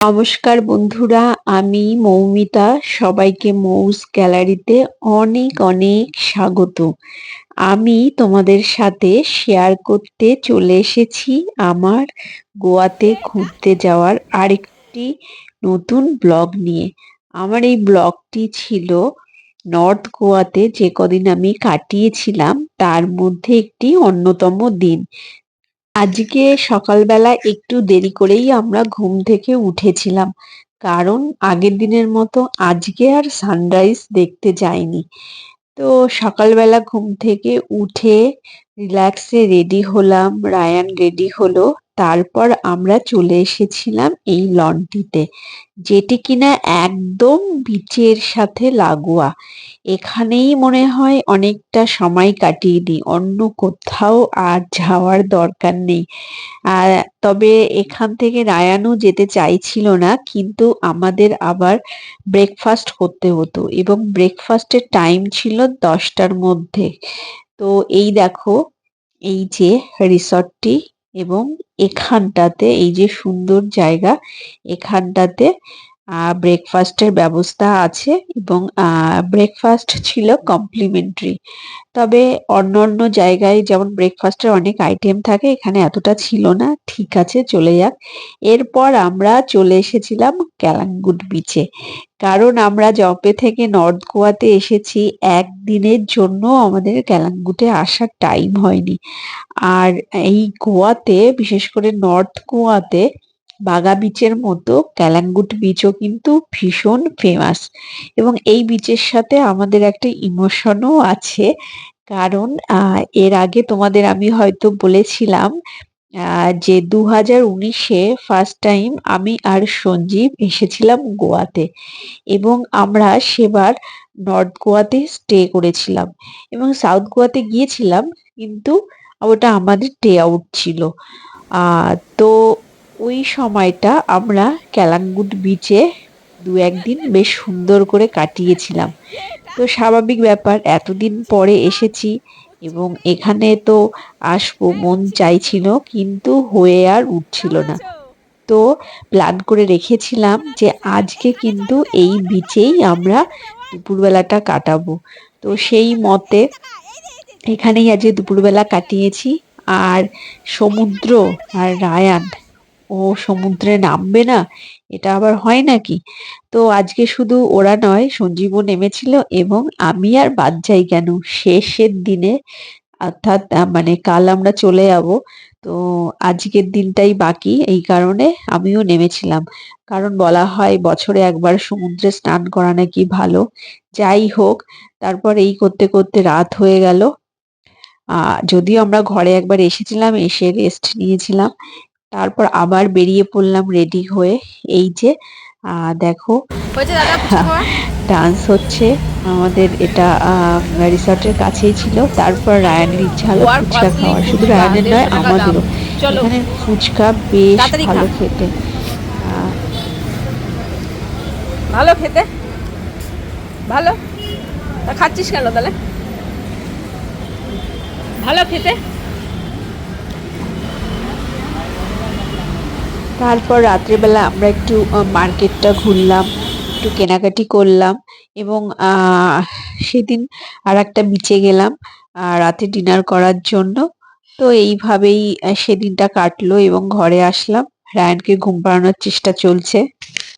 নমস্কার বন্ধুরা, আমি মৌমিতা। সবাইকে মৌস গ্যালারিতে অনেক অনেক স্বাগত। আমি তোমাদের সাথে শেয়ার করতে চলে এসেছি আমার গোয়াতে ঘুরতে যাওয়ার আরেকটি নতুন ব্লগ নিয়ে। আমার এই ব্লগটি ছিল নর্থ গোয়াতে যে কদিন আমি কাটিয়েছিলাম তার মধ্যে একটি অন্যতম দিন। আজকে সকালবেলা একটু দেরি করেই আমরা ঘুম থেকে উঠেছিলাম, কারণ আগের দিনের মতো আজকে আর সানরাইজ দেখতে যাইনি। তো সকালবেলা ঘুম থেকে উঠে রিল্যাক্সে রেডি হলাম, রায়ান রেডি হলো। তারপর আমরা চলে এসেছিলাম এই লনটিতে, যেটি কিনা একদম বিচের সাথে লাগোয়া। এখানেই মনে হয় অনেকটা সময় কাটিয়ে দিই, অন্য কোথাও আর যাওয়ার দরকার নেই। আর তবে এখান থেকে রায়ানও যেতে চাইছিল না, কিন্তু আমাদের আবার ব্রেকফাস্ট করতে হতো এবং ব্রেকফাস্টের টাইম ছিল 10টার মধ্যে। তো এই দেখো, এই যে রিসর্টটি, এবং এখানটাতে এই যে সুন্দর জায়গা, এখানটাতে ব্রেকফাস্টের ব্যবস্থা আছে এবং ব্রেকফাস্ট ছিল কমপ্লিমেন্টারি। তবে অন্য অন্য জায়গায় যেমন ব্রেকফাস্টের অনেক আইটেম থাকে, এখানে এতটা ছিল না। ঠিক আছে, চলে যাক। এরপর আমরা চলে এসেছিলাম ক্যালাঙ্গুট বিচে, কারণ আমরা জম্পে থেকে নর্থ গোয়াতে এসেছি একদিনের জন্য, আমাদের ক্যালাঙ্গুটে আসার টাইম হয়নি। আর এই গোয়াতে, বিশেষ করে নর্থ গোয়াতে বাগা বিচের মতো ক্যালাঙ্গুট বিচও কিন্তু ভীষণ ফেমাস। এবং এই বিচের সাথে আমাদের একটা ইমোশনও আছে, কারণ এর আগে তোমাদের আমি হয়তো বলেছিলাম যে 2019-এ ফার্স্ট টাইম আমি আর সঞ্জীব এসেছিলাম গোয়াতে, এবং আমরা সেবার নর্থ গোয়াতে স্টে করেছিলাম এবং সাউথ গোয়াতে গিয়েছিলাম, কিন্তু ওটা আমাদের ডে আউট ছিল। তো ওই সময়টা আমরা ক্যালাঙ্গুট বিচে দু একদিন বেশ সুন্দর করে কাটিয়েছিলাম। তো স্বাভাবিক ব্যাপার, এতদিন পরে এসেছি এবং এখানে তো আসবো মন চাইছিল, কিন্তু হয়ে আর উঠছিল না। তো প্ল্যান করে রেখেছিলাম যে আজকে কিন্তু এই বিচেই আমরা দুপুরবেলাটা কাটাবো। তো সেই মতে এখানেই আজকে দুপুরবেলা কাটিয়েছি। আর সমুদ্র, আর রায়ান, ও সমুদ্রে নামবে না, এটা আবার হয় নাকি? তো আজকে শুধু ওরা নয়, সঞ্জীবও নেমেছিল, এবং আমি আর বাদ যাই কেন, শেষের দিনে, অর্থাৎ মানে কাল আমরা চলে যাব। তো আজকের দিনটাই বাকি, এই কারণে আমিও নেমেছিলাম। কারণ বলা হয় বছরে একবার সমুদ্রে স্নান করা নাকি ভালো। যাই হোক, তারপর এই করতে করতে রাত হয়ে গেল। যদিও আমরা ঘরে একবার এসেছিলাম, এসে রেস্ট নিয়েছিলাম, তারপর আবার বেরিয়ে পড়লাম রেডি হয়ে। এই যে দেখো, ডান্স হচ্ছে আমাদের, এটা রিসর্টের কাছেই ছিল। তারপর রায়ানের ইচ্ছা হলো ফুচকা খাওয়ার, শুধু রায়ানের নয় আমাদেরও। এখানে ফুচকা বেশ ভালো খেতে। ভালো খেতে, ভালো। খাচ্ছিস কেন তাহলে? ভালো খেতে। তারপর রাত্রেবেলা আমরা একটু মার্কেটটা ঘুরলাম, একটু কেনাকাটি করলাম, এবং সেদিন আর একটা বিচে গেলাম রাতে ডিনার করার জন্য। তো এইভাবেই সেদিনটা কাটলো এবং ঘরে আসলাম। রায়ানকে ঘুম পাড়ানোর চেষ্টা চলছে।